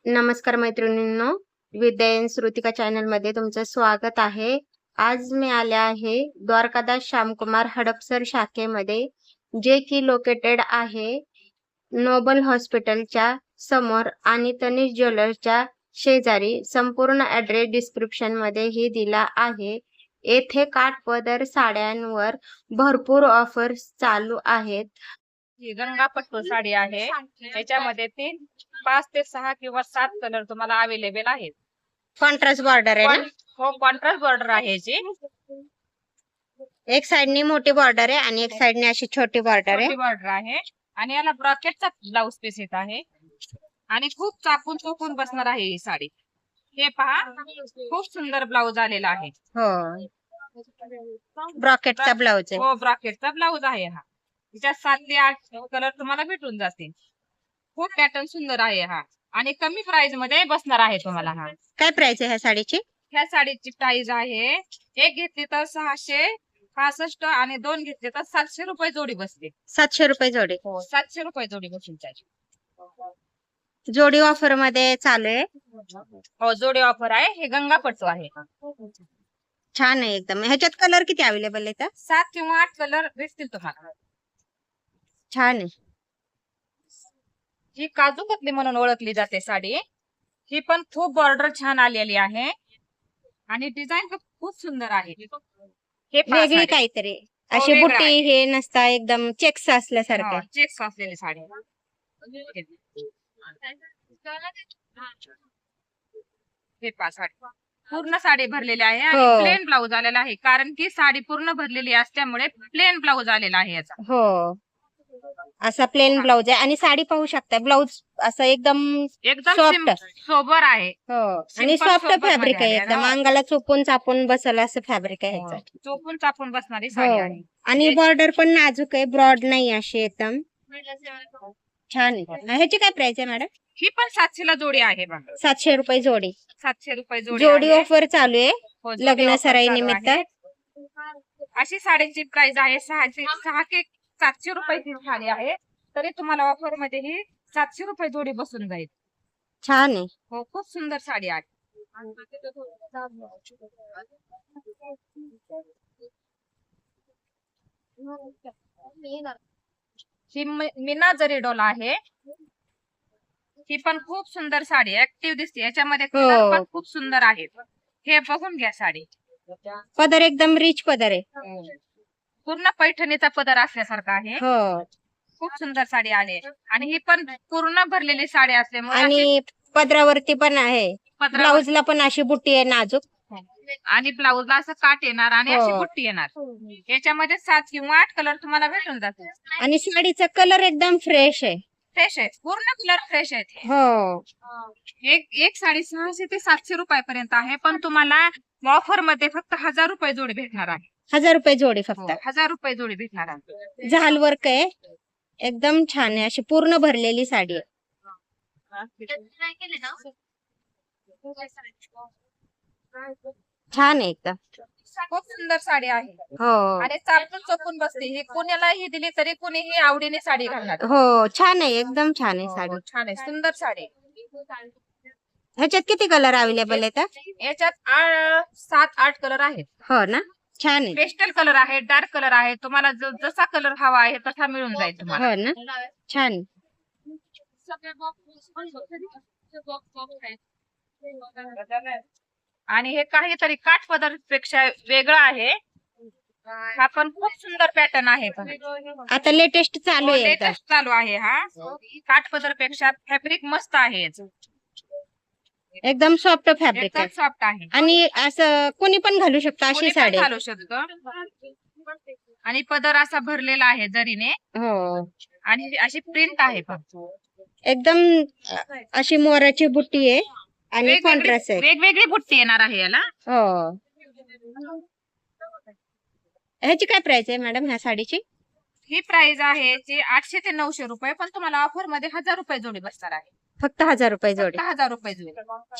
नमस्कार मैत्रिणींनो, विद्या श्रुतिका चॅनल मध्ये तुमचं स्वागत आहे. आज मी आले आहे द्वारकादास श्यामकुमार हडपसर शाखेमध्ये, जे की लोकेटेड आहे नोबल हॉस्पिटलच्या समोर आणि तनिष ज्वेलर्सच्या शेजारी. संपूर्ण ऍड्रेस डिस्क्रिप्शन मध्ये ही दिला आहे. येथे काठपदर साड्यांवर भरपूर ऑफर्स चालू आहेत. ही गंगापट्टू साडी आहे. याच्यामध्ये 5 ते 6 किंवा 7 कलर तुम्हाला अवेलेबल आहेत. कॉन्ट्रास्ट बॉर्डर आहे ना? हो, कॉन्ट्रास्ट बॉर्डर आहे याची. एक साइडनी मोठी बॉर्डर आहे आणि एक साइडनी अशी छोटी बॉर्डर आहे. छोटी बॉर्डर आहे आणि याला ब्रॉकेटचा ब्लाउज पीस येत आहे आणि खूप चापून चोपून बसणार आहे ही साडी. हे पहा, खूप सुंदर ब्लाउज आलेला आहे. हो, ब्रॉकेटचा ब्लाउज आहे. हो, ब्रॉकेटचा ब्लाउज आहे हा. त्याच्यात 7 ते 8 कलर तुम्हाला भेटून जातील. खूप पॅटर्न सुंदर आहे हा आणि कमी प्राइस मध्ये बसणार आहे तुम्हाला हा. काय प्राइस आहे ह्या साडीची? ह्या साडीची प्राइस आहे, एक घेतली तर 665 आणि 2 घेतले तर 700 रुपये जोडी बसते. 700 रुपये जोडी. हो, 700 रुपये जोडी बसून त्याची. जोडी ऑफर मध्ये चालू आहे. हो, जोडी ऑफर आहे. हे गंगापट्टू आहे. छान आहे एकदम. ह्याच्यात कलर किती अवेलेबल आहेत? 7 किंवा 8 कलर भेटतील तुम्हाला. छान आहे. ही काजू कतली म्हणून ओळखली जाते साडी. ही पण खूप बॉर्डर छान आलेली आहे आणि डिझाईन खूप सुंदर आहे. हे वेगळी काहीतरी अशी वेगळं बुट्टी आहे. हे नसता, एकदम चेक्स असल्यासारखे. चेक्स असलेली साडी. हे पहा साडी पूर्ण साडी भरलेली आहे आणि हो. प्लेन ब्लाउज आलेला आहे, कारण की साडी पूर्ण भरलेली असल्यामुळे प्लेन ब्लाउज आलेला आहे याचा. हो, असा प्लेन ब्लाउज आहे आणि साडी पाहू शकता, ब्लाउज असं एकदम एकदम सॉफ्ट. सोबर आहे. हो, आणि Simple सॉफ्ट sober फॅब्रिक मध्ये आहे आलेलं. एकदम. अंगाला चोपून चापून बसल असं फॅब्रिक आहे ह्याचं. चोपून चापून बसणारी साडी हो, आहे. आणि बॉर्डर पण नाजूक आहे, ब्रॉड नाही अशी एकदम छान आहे. ह्याची काय प्राइस आहे मॅडम? ही पण 700 ला जोडी आहे बघा. 700 रुपये जोडी. 700 रुपये जोडी जोडी आहे. ऑफर चालू आहे हो, जोडी लग्न offer सराई चालू निमित्त. आहे. अशी साडीची प्राइस आहे 6 ते 700 रुपयाची साडी आहे, तरी तुम्हाला ऑफर मध्ये ही 700 रुपये जोडी बसून जाईल. छान आहे. हो, खूप सुंदर साडी आहे. ही मीना जरी डोला आहे. ही पण खूप सुंदर साडी ऍक्टिव्ह दिसते. याच्यामध्ये हो. कलर पण खूप सुंदर आहेत. हे बघून घ्या साडी. पदर एकदम रिच पदर आहे. पूर्ण पैठणीचा पदर असल्यासारखा आहे. हो, खूप सुंदर साडी आहे आणि ही पण पूर्ण भरलेली साडी असल्यामुळे आणि पदरावरती पण आहे. पदरावर ब्लाउजला पण अशी बुट्टी आहे नाजूक. आणि ब्लाउजला असं काट येणार आणि हो. अशी बुट्टी येणार. याच्यामध्ये 7 किंवा 8 कलर तुम्हाला भेटून जातील. आणि साडीचा कलर एकदम फ्रेश आहे. फ्रेश आहे, पूर्ण कलर फ्रेश आहेत. हो, एक साडी 600 ते 700 रुपयापर्यंत आहे, पण तुम्हाला ऑफर मध्ये फक्त 1000 रुपये जोडी भेटणार आहे. 1000 रुपये जोडी फक्त. 1000 रुपये जोडी भेटणार आहे. झाल वर्क आहे, एकदम छान आहे. अशी पूर्ण भरलेली साडी आहे. छान आहे एकदम. खूप सुंदर साडी आहे हो आणि चापून चोपून बसते. ही कोणालाही दिली तरी कोणीही आवडीने साडी घालणार. हो, छान आहे, एकदम छान आहे साडी. छान आहे, सुंदर साडी. ह्याच्यात किती कलर अवेलेबल आहेत? याच्यात 7-8 कलर आहेत. हो ना, छान आहे. पेस्टल कलर आहे, डार्क कलर आहे. तुम्हाला जसा कलर हवा आहे तसा मिळून जाईल तुम्हाला. हो ना, छान. आणि हे काहीतरी काठपदर पेक्षा वेगळं आहे. हा पण खूप सुंदर पॅटर्न आहे. आता लेटेस्ट चालू आहे एकदम. लेटेस्ट चालू आहे हा. काठपदर पेक्षा फॅब्रिक मस्त आहे याचं. एकदम सॉफ्ट फॅब्रिक एकदम आहे सॉफ्ट आहे. आणि असं कोणी पण घालू शकतं अशी कोणी पण साडी. घालू शकतो. आणि पदर असा भरलेला आहे जरीने हो, आणि अशी प्रिंट आहे पण. एकदम अशी मोराची बुट्टी आहे आणि कॉन्ट्रास्ट आहे. वेगवेगळी बुट्टी येणार आहे याला. हो, ह्याची काय प्राइस आहे मॅडम ह्या साडीची? ही प्राइस आहे जी 800 ते 900 रुपये, पण तुम्हाला ऑफर मध्ये 1000 रुपये जोडी बसणार आहे. फक्त 1000 रुपये जोडी. 1000 रुपये जोडी.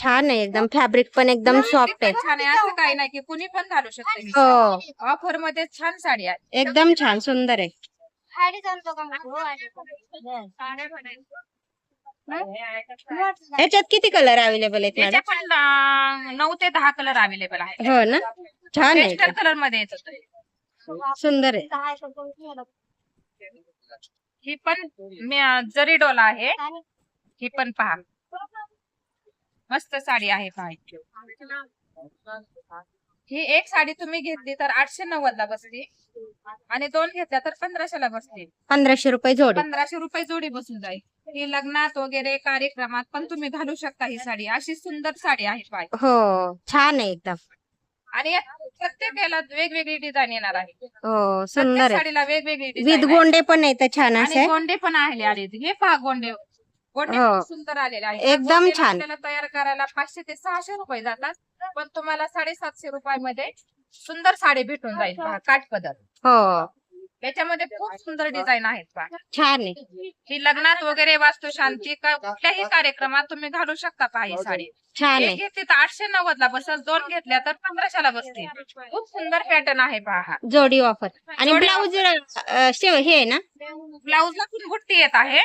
छान आहे एकदम. फॅब्रिक पण एकदम सॉफ्ट आहे. छान आहे, असं काही नाही की कुणी पण घालू शकते. हो, ऑफर मध्ये छान साडी आहे. एकदम छान, सुंदर आहे. याच्यात किती कलर अवेलेबल आहेत त्याच्या मॅडम? पण 9 ते 10 कलर अवेलेबल आहेत. हो ना, छान आहे पेस्टल एकदम. कलर मध्ये येत होतं. सुंदर आहे. ही पण जरी डोला आहे. ही पण पहा, मस्त साडी आहे पहा. ही एक साडी तुम्ही घेतली तर 890 ला बसली आणि 2 घेतल्या तर 1500 ला बसते. 1500 रुपये जोडी. 1500 रुपये जोडी बसून जाईल. ही लग्नात वगैरे कार्यक्रमात पण तुम्ही घालू शकता. ही साडी अशी सुंदर साडी आहे पहा. हो, छान आहे एकदम. आणि यात प्रत्येकाला वेगवेगळी डिझाईन येणार आहे. हो, प्रत्येक सुंदर आहे. साडीला वेगवेगळी विथ डिझाईन आहे. गोंडे पण आहे छान आणि असे. गोंडे पण आले. हे पहा गोंडे. गोंडे हो. खूप सुंदर आलेले आहे. एकदम गोंडे छान. आपल्याला तयार करायला 500 ते 600 रुपये जातात. पण तुम्हाला 750 रुपयामध्ये सुंदर साडी भेटून जाईल पहा, काठपदर. हो, त्याच्यामध्ये खूप सुंदर डिझाईन आहेत पहा. छान आहे. ही लग्नात वगैरे वास्तुशांती कुठल्याही कार्यक्रमात तुम्ही घालू शकता पहा ही साडी. छान एक आहे. घेतली तर 890 ला बसेल, 2 घेतल्या तर 1500 ला बसतील. खूप सुंदर पॅटर्न आहे पहा हा. जोडी ऑफर. आणि जोडी ब्लाऊज हे आहे ना? ब्लाऊजला पण बुट्टी येत आहे.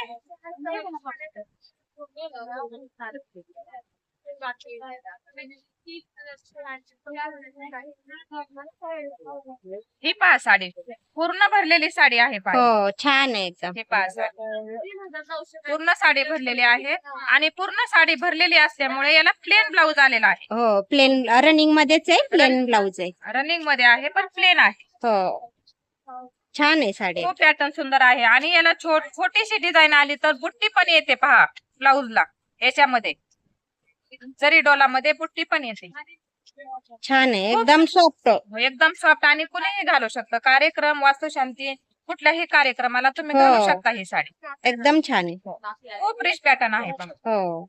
ही पहा साडी पूर्ण भरलेली साडी आहे पहा. हो, छान आहे एकदम. हे पहा साडी. पूर्ण साडी भरलेली आहे आणि पूर्ण साडी भरलेली असल्यामुळे याला प्लेन ब्लाऊज आलेला आहे. हो, प्लेन रनिंग मध्येच आहे, प्लेन ब्लाऊज आहे. रनिंग मध्ये आहे पण प्लेन आहे. हो, छान आहे साडी. खूप पॅटर्न सुंदर आहे आणि याला छोटीशी डिझाईन आली तर बुट्टी पण येते पहा ब्लाऊजला. याच्यामध्ये जरी डोला मध्ये बुट्टी पण येते. छान आहे एकदम सॉफ्ट. एकदम सॉफ्ट आणि कुणीही घालू शकतं. कार्यक्रम वास्तुशांती कुठल्याही कार्यक्रमाला तुम्ही हो. घालू शकता ही साडी. एकदम छान आहे. खूप रिच पॅटर्न आहे पण. हो,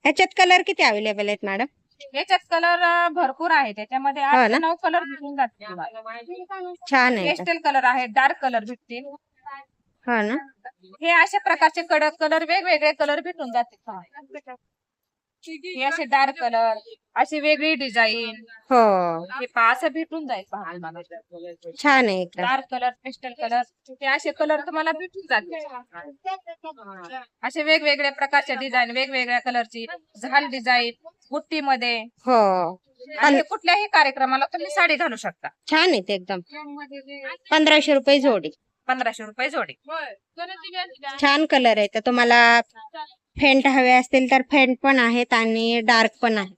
ह्याच्यात कलर किती अवेलेबल आहेत मॅडम? याच्यात कलर भरपूर आहे. त्याच्यामध्ये हो 8 ना? ते 9 कलर भेटून जातील तुम्हाला. छान आहे एकदम. पेस्टल कलर आहे, डार्क कलर भेटतील. हो ना? हे अशा प्रकारचे कडक कलर, वेगवेगळे कलर भेटून जातील. हे असे डार्क कलर, अशी वेगळी डिझाईन. हो, हे पहा असं भेटून जाईल पहा तुम्हाला. छान आहे एकदम. डार्क कलर, पेस्टल कलर, हे असे कलर तुम्हाला भेटून जातील. असे वेगवेगळ्या प्रकारच्या डिझाईन, वेगवेगळ्या कलरची झाल डिझाईन बुट्टी मध्ये. हो, आणि कुठल्याही कार्यक्रमाला तुम्ही साडी घालू शकता. छान आहे ते एकदम. 1500 रुपये जोडी. 1500 रुपये जोडी. छान कलर आहे. तर तुम्हाला फेंट हवे असतील तर फेंट पण आहेत आणि डार्क पण आहे.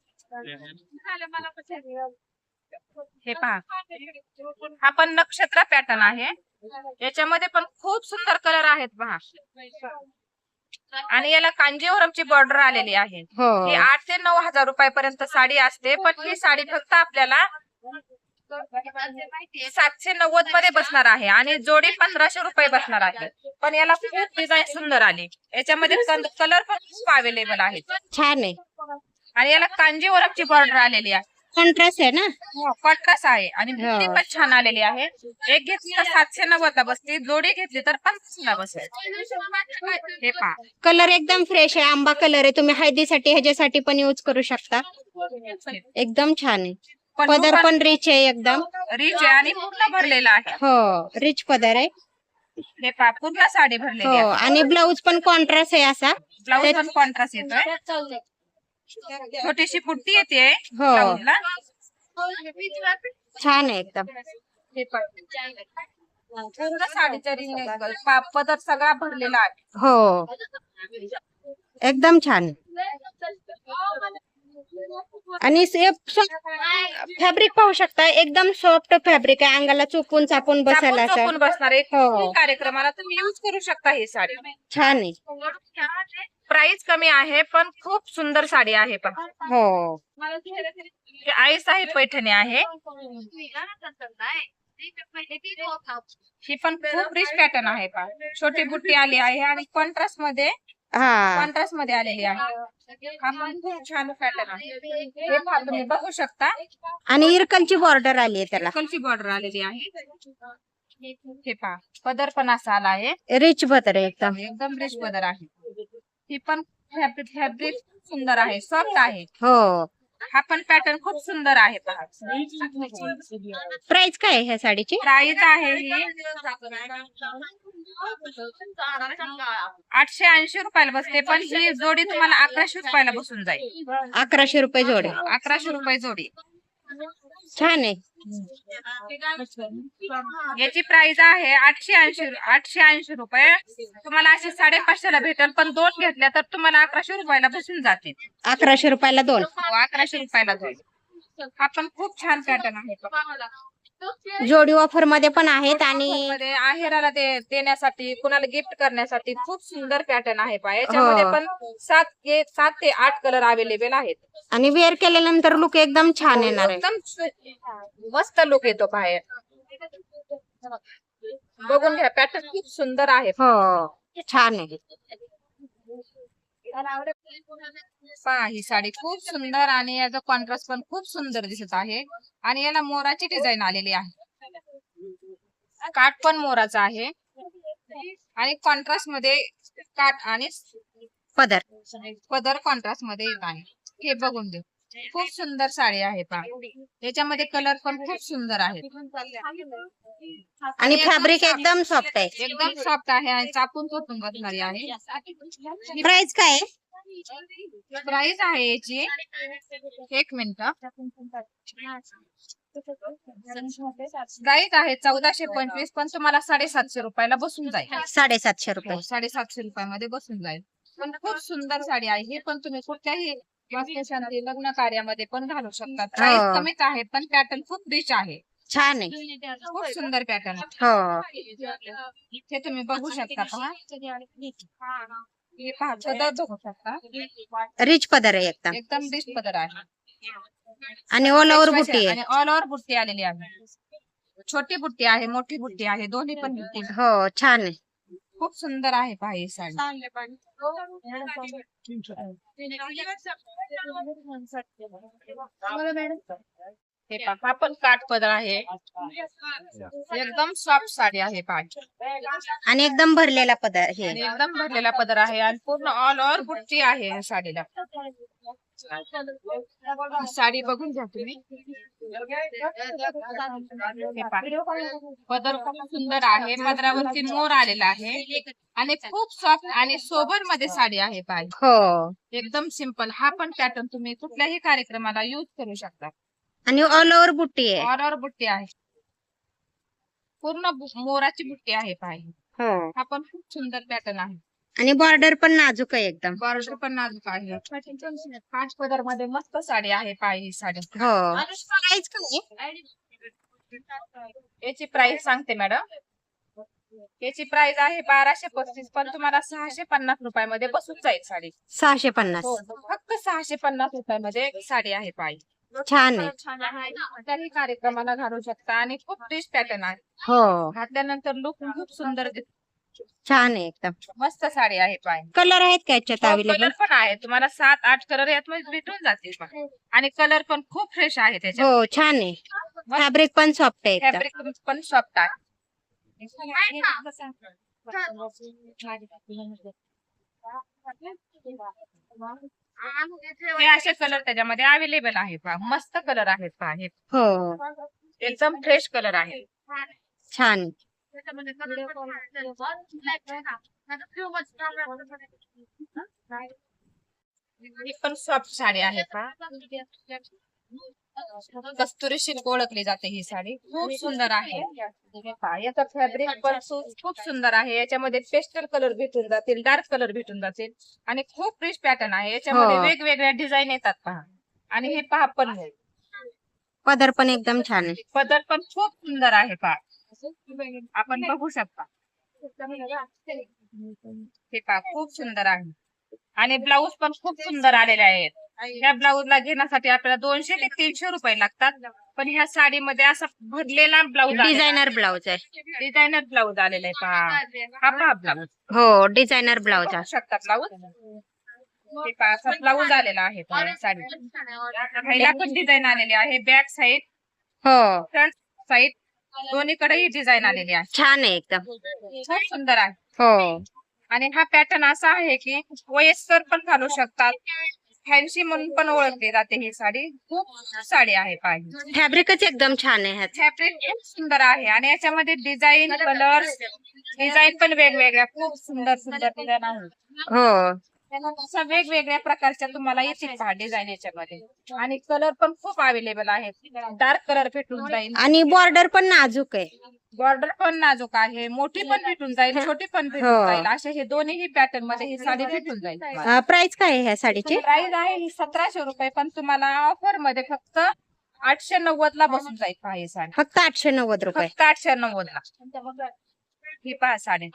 हे पहा, हा पण नक्षत्र पॅटर्न आहे. याच्यामध्ये पण खूप सुंदर कलर आहेत पहा. आणि याला कांजीवरमची बॉर्डर आलेली आहे. हो, ही 8 ते 9 हजार रुपयापर्यंत साडी असते. पण ही साडी फक्त आपल्याला 790 मध्ये बसणार आहे आणि जोडी 1500 रुपये बसणार आहे. पण याला खूप डिझाईन सुंदर आली. याच्यामध्ये कलर पण खूप अवेलेबल आहेत. छान आहे. आणि याला कांजीवरमची बॉर्डर आलेली आहे. कॉन्ट्रास्ट आहे ना? कॉन्ट्रास्ट आहे आणि बुट्टी पण छान आलेली आहे. एक घेतली तर 790 ला बसते, जोडी घेतली तर 1500 ला बसेल. हे पहा, कलर एकदम फ्रेश आहे. आंबा कलर आहे. तुम्ही हळदीसाठी ह्याच्यासाठी पण यूज करू शकता. एकदम छान आहे. पदर पण रिच आहे एकदम. रिच आहे आणि पूर्ण भरलेला आहे. हो, रिच पदर आहे. हे पहा, पूर्ण साडी भरलेली हो, आहे. आणि ब्लाऊज पण कॉन्ट्रास्ट आहे असा. ब्लाऊज पण कॉन्ट्रास्ट येतोय. छोटीशी बुट्टी येते हो, ब्लाऊजला. छान आहे एकदम. हे पहा, पूर्ण साडीचा रिंग पदर सगळा भरलेला आहे. हो, एकदम छान आहे. आणि फॅब्रिक पाहू शकता. एकदम सॉफ्ट फॅब्रिक आहे. अंगाला चोपून चापून बसायला असं. चोपून बसणार आहे. हो. कुठल्याही कार्यक्रमाला तुम्ही यूज करू शकता ही साडी. छान आहे. प्राइस कमी आहे पण खूप सुंदर साडी आहे पहा. हो, आई साहेब पैठणी आहे. ही पण खूप रिच पॅटर्न आहे पहा. छोटी बुट्टी आली आहे आणि कॉन्ट्रास्ट मध्ये हा, आलेली आहे. हा पण खूप छान पॅटर्न आहे. हे पहा, तुम्ही बघू शकता. आणि इरकलची बॉर्डर आली आहे त्याला. कलची बॉर्डर आलेली आहे. हे पहा, पदर पण असा आला आहे. रिच पदर आहे एकदम. एकदम रिच पदर आहे. ही पण फॅब्रिक सुंदर आहे, सॉफ्ट आहे. हो, हा पण पॅटर्न खूप सुंदर आहे पहा. प्राइस काय आहे ह्या साडीची? प्राइस आहे ही 880 रुपयाला बसते, पण ही जोडी तुम्हाला 1100 रुपयाला बसून जाईल. 1100 रुपये जोडी. 1100 रुपये जोडी. छान आहे. याची प्राइस आहे 880 रुपये. तुम्हाला अशी 550 ला भेटेल, पण 2 घेतल्या तर तुम्हाला 1100 रुपयाला बसून जातील. 1100 रुपयाला 2. 1100 रुपयाला 2. हा पण खूप छान पॅटर्न आहे. जोडी ऑफर मध्ये पण आहेत आणि मध्ये आहेराला देण्यासाठी, कुणाला गिफ्ट करण्यासाठी खूप सुंदर पॅटर्न आहे पहा. याच्यामध्ये पण 7 ते 8 कलर अवेलेबल आहेत. आणि वेअर केल्यानंतर लुक एकदम छान येणार आहे. एकदम मस्त लुक येतो बाहेर. बघून घ्या, पॅटर्न खूप सुंदर आहे. हो छान आहे. पहा ही साडी खूप सुंदर आणि याचा कॉन्ट्रास्ट पण खूप सुंदर दिसत आहे. आणि याला मोराची डिझाईन आलेली आहे. काठ पण मोराचा आहे आणि कॉन्ट्रास्ट मध्ये काठ आणि पदर कॉन्ट्रास्ट मध्ये येत आहे. हे बघून दे, खूप सुंदर साडी आहे पहा. याच्यामध्ये कलर पण खूप सुंदर आहेत. आणि फॅब्रिक एकदम सॉफ्ट आहे. एकदम सॉफ्ट आहे आणि चापून चोपून बसणारी आहे. प्राइस काय आहे? प्राइस आहे याची, 1 मिनिट, प्राइस आहे 1425, पण तुम्हाला 750 रुपयाला बसून जाईल. 750 रुपये. 750 रुपयामध्ये बसून जाईल. पण खूप सुंदर साडी आहे. हे पण तुम्ही कुठल्याही वास्तुशांती लग्न कार्यामध्ये पण घालू शकता. प्राइस कमीच आहे, पण पॅटर्न खूप रिच आहे. छान आहे. खूप सुंदर पॅटर्न आहे. हो हे तुम्ही बघू शकता पहा. हे पहा, पदर बघू शकता. रिच पदर आहे एकदम. एकदम रिच पदर आहे आणि ऑल ओव्हर बुट्टी आहे. आणि ऑल ओव्हर बुट्टी आलेली आहे. छोटी बुट्टी आहे, मोठी बुट्टी आहे, दोन्ही पण बुट्टी. हो छान आहे. खूप सुंदर आहे पहा ही साडी. हे पहा, हा पण काठ पदर आहे. एकदम सॉफ्ट साडी आहे पहा. आणि एकदम भरलेला पदर हे. आणि एकदम भरलेला पदर आहे आणि पूर्ण ऑल ओव्हर बुट्टी आहे या साडीला. साडी बघून घ्या तुम्ही. हे पहा, पदर खूप सुंदर आहे. पदरावरती मोर आलेला आहे आणि खूप सॉफ्ट आणि सोबर मध्ये साडी आहे पहा. हो एकदम सिंपल. हा पण पॅटर्न तुम्ही कुठल्याही कार्यक्रमाला युज करू शकता. आणि ऑल ओव्हर बुट्टी आहे. ऑल ओव्हर बुट्टी आहे. पूर्ण मोराची बुट्टी आहे पहा. हो हा पण खूप सुंदर पॅटर्न आहे. आणि बॉर्डर पण नाजूक आहे एकदम. बॉर्डर पण नाजूक आहे. काठ पदर मध्ये मस्त साडी आहे पहा ही साडी. हो प्राइस काय आहे? याची प्राइस सांगते मॅडम. याची प्राइस आहे 1235, पण तुम्हाला 650 रुपयामध्ये बसून जाईल साडी. 650. हो, फक्त 650 रुपयामध्ये साडी आहे पाय. छान आहे. त्याही कार्यक्रमाला घालू शकता आणि खूप रिच पॅटर्न आहे. हो घातल्यानंतर लुक खूप सुंदर दिसतो. छान आहे एकदम. मस्त साडी आहे पाय. कलर आहेत का याच्यात अवेलेबल? कलर पण आहे, तुम्हाला 7-8 कलर यात भेटून जातील पहा. आणि कलर पण खूप फ्रेश आहे त्याच्यात. हो छान आहे. फॅब्रिक पण सॉफ्ट आहे एकदम. फॅब्रिक पण सॉफ्ट आहे. हे असे कलर त्याच्यामध्ये अवेलेबल आहे पहा. मस्त कलर आहेत पहा. हे हो एकदम फ्रेश कलर आहे. छान. ही पण सॉफ्ट साडी आहे पहा. कस्तुरी सिल्क ओळखली जाते ही साडी. खूप सुंदर आहे. याचा फॅब्रिक पण खूप सुंदर आहे. याच्यामध्ये पेस्टल कलर भेटून जातील, डार्क कलर भेटून जातील आणि खूप रिच पॅटर्न आहे. याच्यामध्ये वेगवेगळ्या डिझाईन येतात पहा. आणि हे पहा पण पदर पण एकदम छान आहे. पदर पण खूप सुंदर आहे पहा. आपण बघू शकता. हे पहा खूप सुंदर आहे. आणि ब्लाऊज पण खूप सुंदर आलेले आहेत. ह्या ब्लाऊजला घेण्यासाठी आपल्याला 200 ते 300 रुपये लागतात. पण ह्या साडीमध्ये असा भरलेला ब्लाऊज, डिझायनर ब्लाऊज आहे. डिझायनर ब्लाऊज आलेला आहे पहा. हा पहा ब्लाऊज. हो डिझायनर ब्लाऊज आहे. शकता ब्लाऊज. हे पहा असा ब्लाऊज आलेला आहे साडी. ह्याला पण डिझाईन आलेली आहे. बॅक साईड, हो फ्रंट साईड दोन्हीकडे ही डिझाईन आलेली आहे. छान आहे एकदम. खूप सुंदर आहे. हो आणि हा पॅटर्न असा आहे की वयस्कर पण घालू शकतात. फॅन्सी म्हणून पण ओळखली जाते ही साडी. खूप साडी आहे पाहिजे. फॅब्रिकच एकदम छान आहे. फॅब्रिक खूप सुंदर आहे आणि याच्यामध्ये डिझाईन, कलर डिझाईन पण वेगवेगळ्या, खूप सुंदर सुंदर डिझाईन आहे. हो. अशा वेगवेगळ्या प्रकारच्या तुम्हाला येतील पहा डिझाईन याच्यामध्ये. आणि कलर पण खूप अवेलेबल आहेत. डार्क कलर भेटून जाईल, आणि बॉर्डर पण नाजूक आहे. बॉर्डर पण नाजूक आहे, मोठी पण भेटून जाईल, छोटी पण हो. भेटून जाईल. असे हे दोन्ही पॅटर्न मध्ये ही साडी भेटून जाईल. प्राइस काय आहे ह्या साडीची? प्राइस आहे ही 1700 रुपये, पण तुम्हाला ऑफर मध्ये फक्त 890 ला बसून जाईल पहा ही साडी. फक्त 890 रुपये. फक्त 890 ला. ही पहा साडी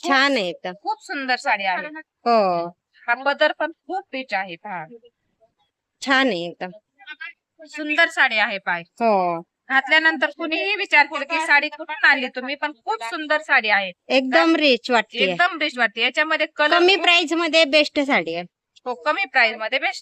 छान आहे एकदम. खूप सुंदर साडी आहे. हो, हा पदर पण खूप रिच आहे पहा. छान आहे एकदम. सुंदर साडी आहे पाय. हो, घातल्यानंतर कुणीही विचारतील की साडी कुठून आणली तुम्ही, पण खूप सुंदर साडी आहे. एकदम रिच वाटते. एकदम रिच वाटते. याच्यामध्ये कलर कमी प्राइस मध्ये बेस्ट साडी आहे. कमी प्राइस मध्ये बेस्ट